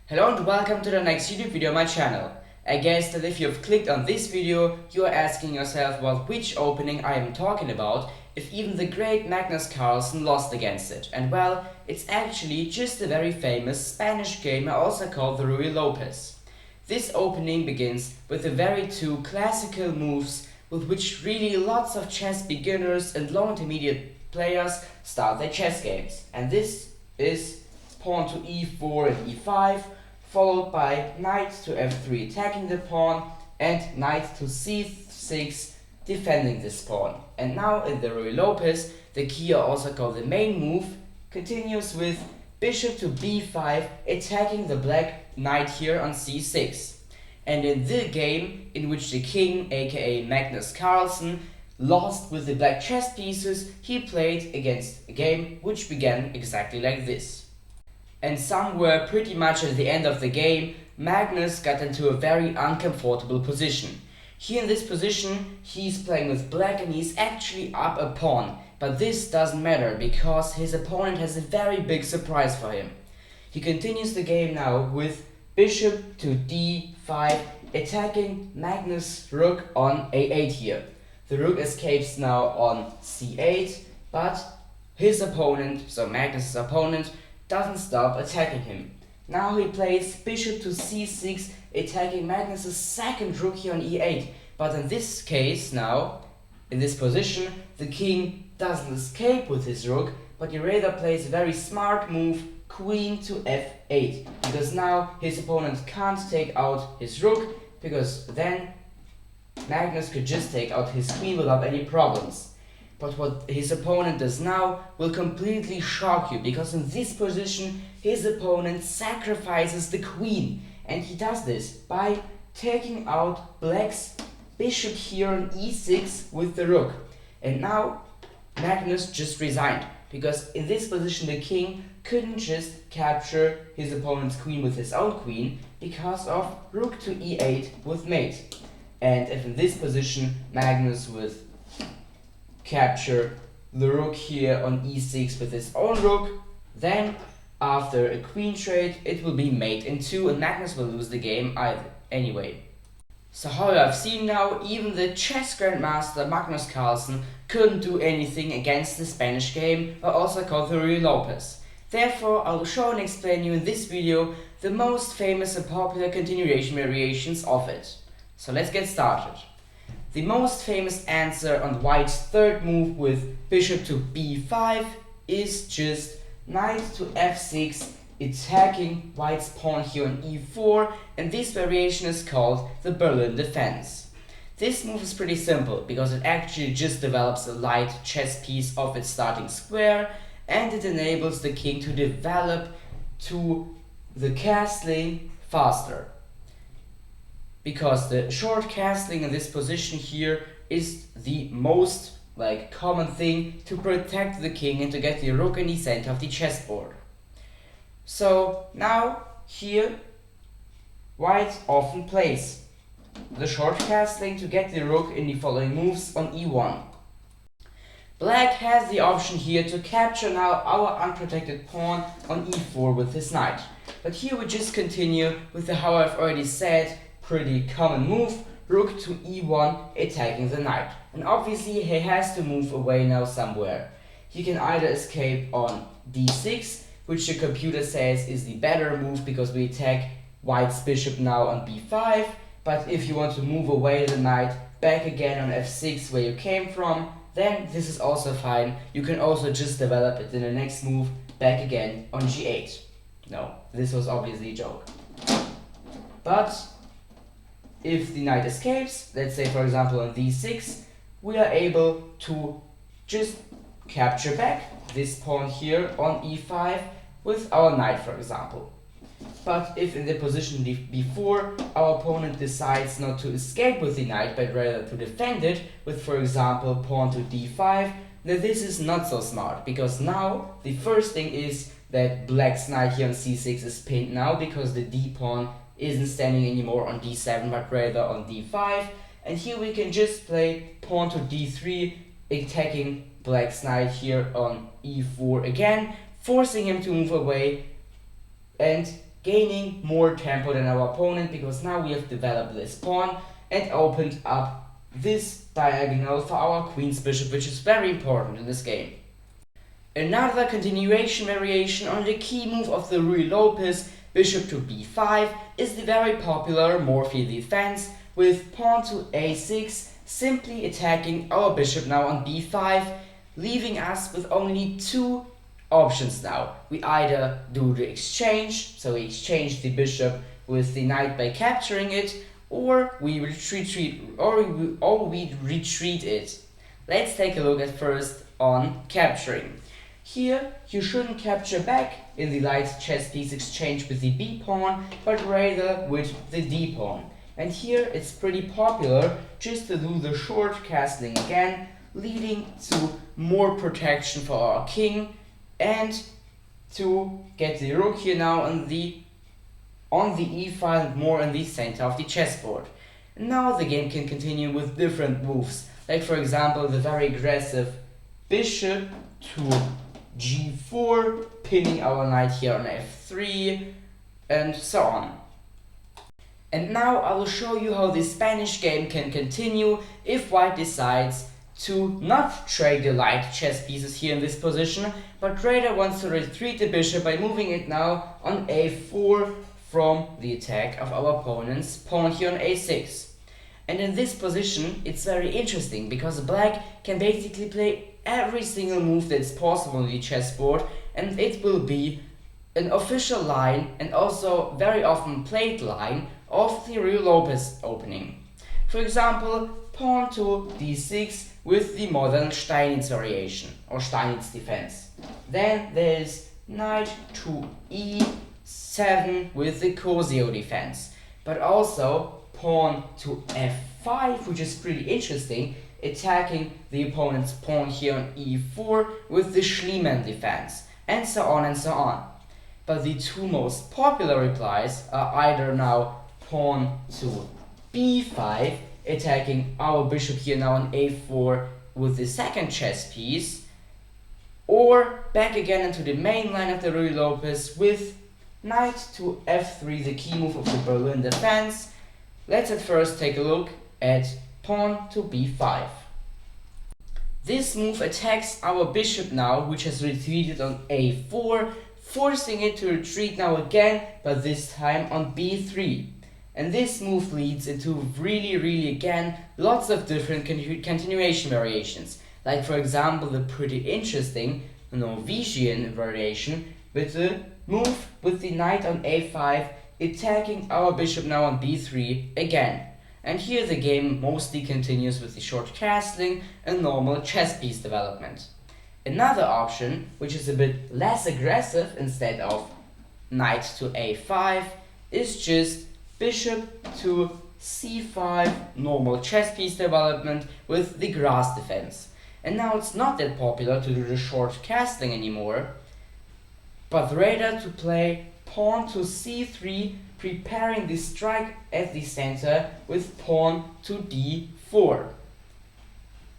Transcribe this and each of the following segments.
Hello and welcome to the next YouTube video on my channel. I guess that if you've clicked on this video, you are asking yourself about which opening I am talking about, if even the great Magnus Carlsen lost against it. And well, it's actually just a very famous Spanish gamer also called the Ruy Lopez. This opening begins with the very two classical moves with which really lots of chess beginners and low intermediate players start their chess games. And this is pawn to e4 and e5, followed by knight to f3 attacking the pawn and knight to c6 defending this pawn. And now in the Ruy Lopez, the key, also called the main move, continues with bishop to b5 attacking the black knight here on c6. And in the game in which the king, aka Magnus Carlsen, lost with the black chess pieces, he played against a game which began exactly like this. And somewhere pretty much at the end of the game, Magnus got into a very uncomfortable position. Here in this position, he's playing with black and he's actually up a pawn. But this doesn't matter because his opponent has a very big surprise for him. He continues the game now with bishop to d5 attacking Magnus' rook on a8 here. The rook escapes now on c8, but his opponent, so Magnus' opponent, doesn't stop attacking him. Now he plays bishop to c6 attacking Magnus' second rook here on e8. But in this case now, in this position, the king doesn't escape with his rook, but he rather plays a very smart move, queen to f8. Because now his opponent can't take out his rook, because then Magnus could just take out his queen without any problems. But what his opponent does now will completely shock you, because in this position his opponent sacrifices the queen, and he does this by taking out black's bishop here on e6 with the rook. And now Magnus just resigned, because in this position the king couldn't just capture his opponent's queen with his own queen because of rook to e8 with mate. And if in this position Magnus would capture the rook here on e6 with his own rook, then after a queen trade it will be mate in two and Magnus will lose the game anyway. So how I've seen now, even the chess grandmaster Magnus Carlsen couldn't do anything against the Spanish game, or also called the Ruy Lopez. Therefore I will show and explain you in this video the most famous and popular continuation variations of it. So let's get started. The most famous answer on white's third move with bishop to b5 is just knight to f6 attacking white's pawn here on e4, and this variation is called the Berlin defense. This move is pretty simple because it actually just develops a light chess piece of its starting square, and it enables the king to develop to the castling faster. Because the short castling in this position here is the most common thing to protect the king and to get the rook in the center of the chessboard. So now here white often plays the short castling to get the rook in the following moves on e1. Black has the option here to capture now our unprotected pawn on e4 with his knight. But here we just continue with the, how I've already said, pretty common move, rook to e1 attacking the knight. And obviously he has to move away now somewhere. He can either escape on d6, which the computer says is the better move because we attack white's bishop now on b5, but if you want to move away the knight back again on f6 where you came from, then this is also fine. You can also just develop it in the next move back again on g8. No, this was obviously a joke. But if the knight escapes, let's say for example on d6, we are able to just capture back this pawn here on e5 with our knight, for example. But if in the position before our opponent decides not to escape with the knight but rather to defend it with, for example, pawn to d5, then this is not so smart, because now the first thing is that black's knight here on c6 is pinned now because the d pawn isn't standing anymore on d7 but rather on d5, and here we can just play pawn to d3 attacking black's knight here on e4 again, forcing him to move away, and gaining more tempo than our opponent, because now we have developed this pawn and opened up this diagonal for our queen's bishop, which is very important in this game. Another continuation variation on the key move of the Ruy Lopez, bishop to b5, is the very popular Morphy defense with pawn to a6, simply attacking our bishop now on b5, leaving us with only two options now. We either do the exchange, so we exchange the bishop with the knight by capturing it, or we retreat it. Let's take a look at first on capturing. Here, you shouldn't capture back in the light chess piece exchange with the b pawn, but rather with the d pawn. And here it's pretty popular just to do the short castling again, leading to more protection for our king and to get the rook here now on the e file and more in the center of the chessboard. Now the game can continue with different moves, like for example the very aggressive bishop to g4, pinning our knight here on f3, and so on. And now I will show you how the Spanish game can continue if white decides to not trade the light chess pieces here in this position, but rather wants to retreat the bishop by moving it now on a4 from the attack of our opponent's pawn here on a6. And in this position it's very interesting because black can basically play every single move that's possible on the chessboard, and it will be an official line and also very often played line of the Ruy Lopez opening. For example, pawn to d6 with the modern Steinitz variation or Steinitz defense. Then there's knight to e7 with the Cosio defense, but also pawn to f5, which is pretty interesting, attacking the opponent's pawn here on e4 with the Schliemann defense, and so on and so on. But the two most popular replies are either now pawn to b5, attacking our bishop here now on a4 with the second chess piece, or back again into the main line of the Ruy Lopez with knight to f3, the key move of the Berlin defense. Let's at first take a look at pawn to b5. This move attacks our bishop now, which has retreated on a4, forcing it to retreat now again, but this time on b3. And this move leads into really again lots of different continuation variations, like for example the pretty interesting Norwegian variation with the move with the knight on a5, attacking our bishop now on b3 again. And here the game mostly continues with the short castling and normal chess piece development. Another option, which is a bit less aggressive instead of knight to a5, is just bishop to c5, normal chess piece development with the grass defense. And now it's not that popular to do the short castling anymore, but rather to play pawn to c3, preparing the strike at the center with pawn to d4.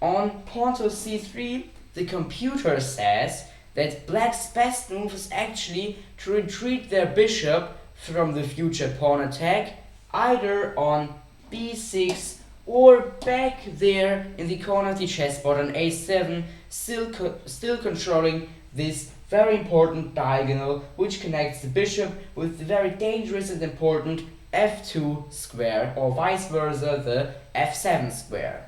On pawn to c3, the computer says that black's best move is actually to retreat their bishop from the future pawn attack, either on b6 or back there in the corner of the chessboard on a7, still controlling this very important diagonal which connects the bishop with the very dangerous and important f2 square, or vice versa the f7 square.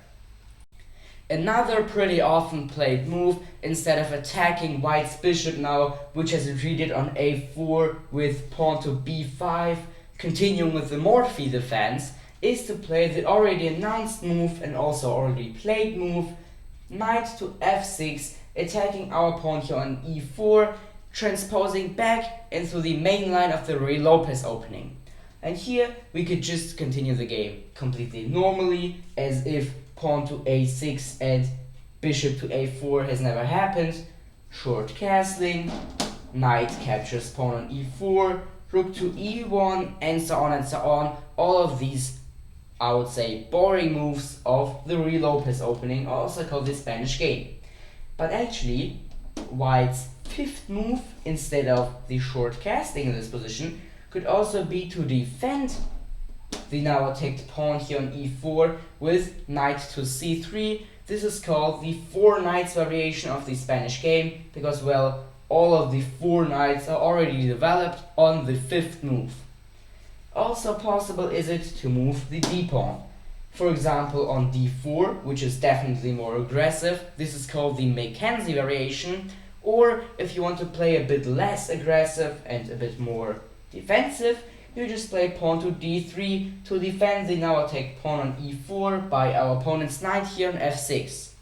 Another pretty often played move, instead of attacking white's bishop now, which has retreated on a4 with pawn to b5, continuing with the Morphy defense, is to play the already announced move and also already played move, knight to f6, attacking our pawn here on e4, transposing back into the main line of the Ruy Lopez opening. And here we could just continue the game completely normally, as if pawn to a6 and bishop to a4 has never happened. Short castling, knight captures pawn on e4, rook to e1, and so on and so on. All of these, I would say, boring moves of the Ruy Lopez opening, also called the Spanish game. But actually, white's fifth move, instead of the short casting in this position, could also be to defend the now attacked pawn here on e4 with knight to c3. This is called the 4 knights variation of the Spanish game because, well, all of the 4 knights are already developed on the 5th move. Also possible is it to move the d-pawn. For example, on d4, which is definitely more aggressive, this is called the Mackenzie variation. Or if you want to play a bit less aggressive and a bit more defensive, you just play pawn to d3 to defend the now attacked pawn on e4 by our opponent's knight here on f6.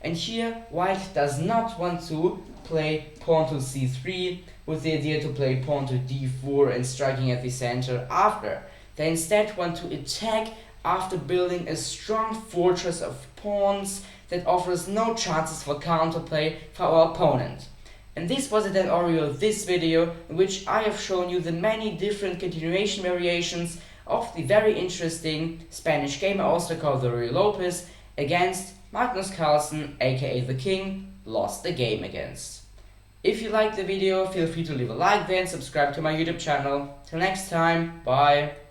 And here white does not want to play pawn to c3 with the idea to play pawn to d4 and striking at the center after. They instead want to attack after building a strong fortress of pawns that offers no chances for counterplay for our opponent. And this was it then overview of this video, in which I have shown you the many different continuation variations of the very interesting Spanish game I also called the Ruy Lopez against Magnus Carlsen, aka the King, lost the game against. If you liked the video, feel free to leave a like there and subscribe to my YouTube channel. Till next time, bye!